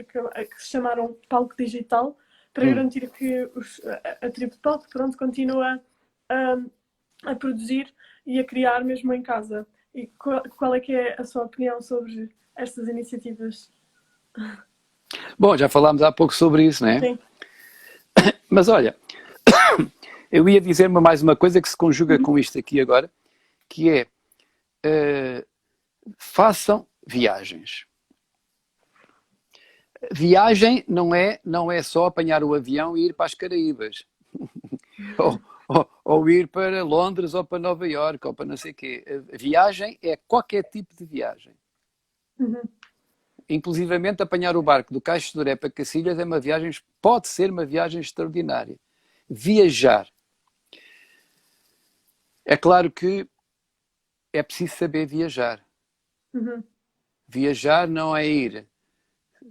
se chamaram Palco Digital, para garantir que a Tribo de Palco, pronto, continua a produzir e a criar mesmo em casa. E qual é que é a sua opinião sobre estas iniciativas? Bom, já falámos há pouco sobre isso, não é? Sim. Mas olha, eu ia dizer mais uma coisa que se conjuga com isto aqui agora, que é façam viagens. Viagem não é só apanhar o avião e ir para as Caraíbas. ou ir para Londres ou para Nova Iorque ou para não sei o quê. A viagem é qualquer tipo de viagem. Inclusivamente apanhar o barco do Caixo de Doré para Cacilhas pode ser uma viagem extraordinária. Viajar. É claro que é preciso saber viajar. Viajar não é ir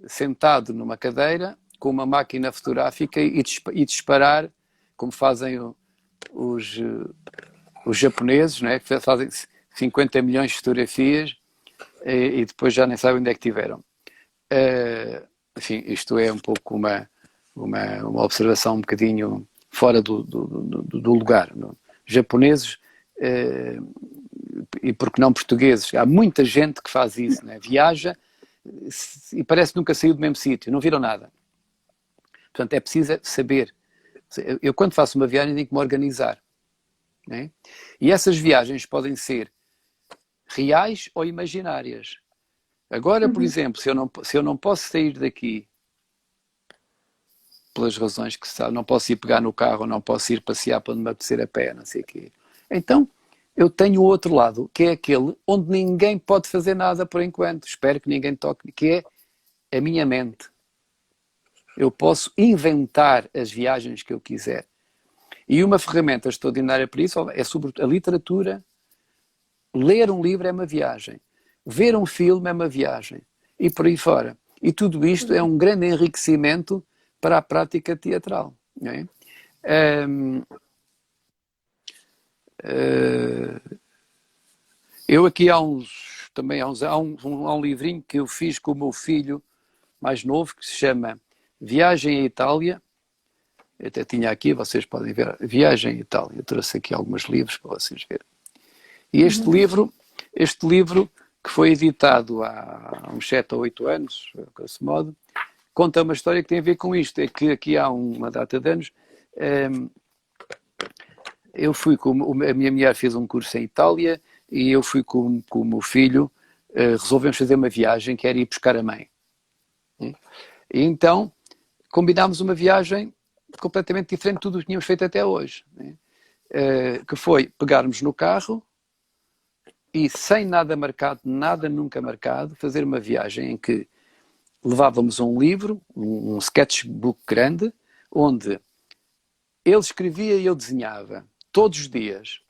sentado numa cadeira com uma máquina fotográfica e disparar, como fazem os japoneses, não é? Que fazem 50 milhões de fotografias e depois já nem sabem onde é que estiveram. Enfim, isto é um pouco uma observação um bocadinho fora do lugar. Não? Japoneses, e porque não portugueses, há muita gente que faz isso, né? Viaja e parece que nunca saiu do mesmo sítio, não viram nada. Portanto, é preciso saber. Eu, quando faço uma viagem, tenho que me organizar. Né? E essas viagens podem ser reais ou imaginárias. Agora, por exemplo, se eu não posso sair daqui pelas razões que se sabe, não posso ir pegar no carro, não posso ir passear para me apetecer a pé, não sei o quê. Então, eu tenho o outro lado, que é aquele onde ninguém pode fazer nada por enquanto. Espero que ninguém toque, que é a minha mente. Eu posso inventar as viagens que eu quiser. E uma ferramenta extraordinária para isso é sobre a literatura. Ler um livro é uma viagem. Ver um filme é uma viagem. E por aí fora. E tudo isto é um grande enriquecimento para a prática teatral. Não é? Eu aqui há um livrinho que eu fiz com o meu filho mais novo, que se chama Viagem à Itália. Eu até tinha aqui, vocês podem ver, Viagem à Itália. Eu trouxe aqui alguns livros para vocês verem. E este livro, que foi editado há uns 7 ou 8 anos, desse modo, conta uma história que tem a ver com isto. É que aqui há uma data de anos, eu fui a minha mulher fez um curso em Itália e eu fui com o meu filho, resolvemos fazer uma viagem que era ir buscar a mãe. E então combinámos uma viagem completamente diferente de tudo o que tínhamos feito até hoje. Que foi pegarmos no carro e sem nada marcado, nada nunca marcado, fazer uma viagem em que levávamos um livro, um sketchbook grande, onde ele escrevia e eu desenhava, todos os dias.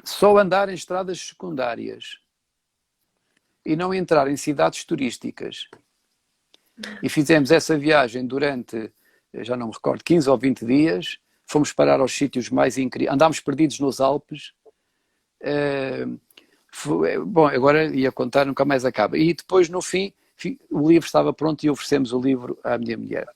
Só andar em estradas secundárias e não entrar em cidades turísticas. E fizemos essa viagem durante, já não me recordo, 15 ou 20 dias. Fomos parar aos sítios mais incríveis. Andámos perdidos nos Alpes. Bom, agora ia contar, nunca mais acaba. E depois, no fim, o livro estava pronto e oferecemos o livro à minha mulher.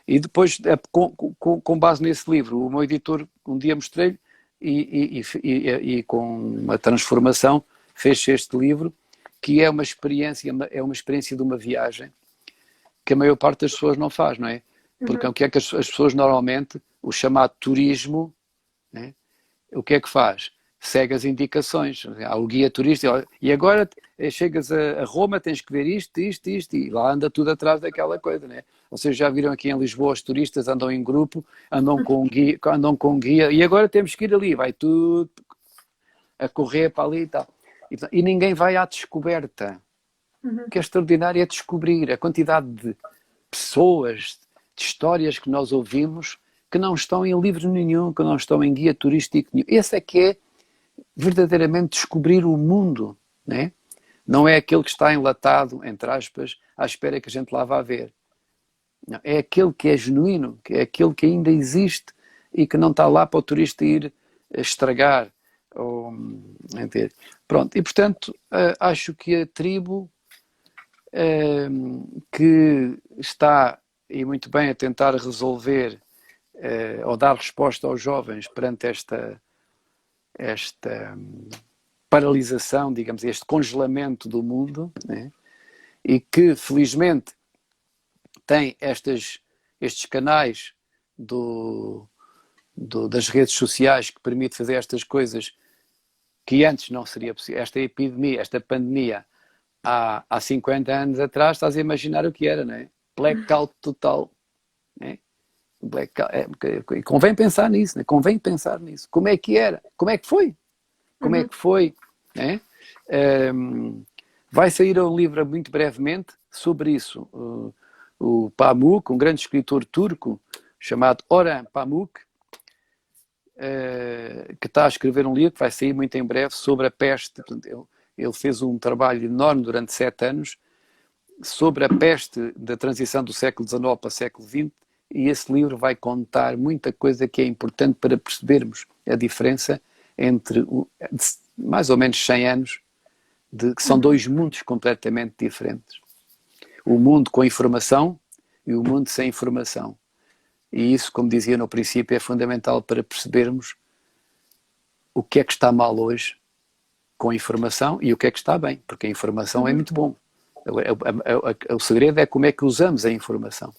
E depois, com base nesse livro, o meu editor um dia mostrei-lhe e com uma transformação fez este livro, que é uma experiência de uma viagem que a maior parte das pessoas não faz, não é? Porque o que é que as pessoas normalmente, o chamado turismo, né? O que é que faz? Segue as indicações. Há o guia turístico, e agora chegas a Roma, tens que ver isto, e lá anda tudo atrás daquela coisa, né? Vocês já viram aqui em Lisboa, os turistas andam em grupo, andam com guia, e agora temos que ir ali, vai tudo a correr para ali e tal. E ninguém vai à descoberta. O que é extraordinário é descobrir a quantidade de pessoas, de histórias que nós ouvimos que não estão em livro nenhum, que não estão em guia turístico nenhum. Esse é que é verdadeiramente descobrir o mundo, né? Não é aquele que está enlatado, entre aspas, à espera que a gente lá vá ver. Não, é aquele que é genuíno, que é aquele que ainda existe e que não está lá para o turista ir estragar. Pronto, e portanto acho que a tribo que está, e muito bem, a tentar resolver ou dar resposta aos jovens perante esta paralisação, digamos, este congelamento do mundo, né? E que felizmente tem estes canais das redes sociais que permite fazer estas coisas que antes não seria possível. Esta epidemia, esta pandemia, há 50 anos atrás, estás a imaginar o que era, não é? Blackout total. Né? Convém pensar nisso, né? Convém pensar nisso. Como é que era? Como é que foi? Como é que foi? Né? Vai sair um livro muito brevemente sobre isso. O Pamuk, um grande escritor turco chamado Orhan Pamuk, que está a escrever um livro que vai sair muito em breve sobre a peste. Portanto, ele fez um trabalho enorme durante 7 anos sobre a peste da transição do século XIX para o século XX, e esse livro vai contar muita coisa que é importante para percebermos a diferença entre mais ou menos 100 anos, que são dois mundos completamente diferentes. O mundo com informação e o mundo sem informação. E isso, como dizia no princípio, é fundamental para percebermos o que é que está mal hoje com a informação e o que é que está bem, porque a informação é muito bom. O segredo é como é que usamos a informação.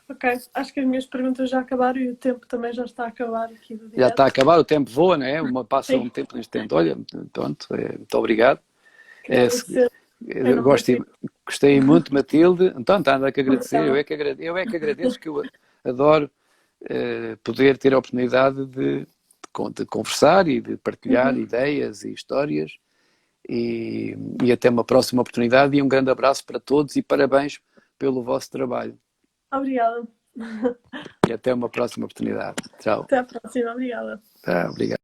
Ok, acho que as minhas perguntas já acabaram e o tempo também já está a acabar aqui do Já direto. está a acabar, o tempo voa, não é? Passa Sim. um tempo neste tempo. Olha, pronto, muito obrigado. Queria agradecer em nome da Gostei muito, Matilde. Então, está nada que agradecer. Obrigada. Eu é que agradeço, que eu adoro poder ter a oportunidade de conversar e de partilhar ideias e histórias. E até uma próxima oportunidade. E um grande abraço para todos e parabéns pelo vosso trabalho. Obrigada. E até uma próxima oportunidade. Tchau. Até à próxima. Obrigada. Obrigado.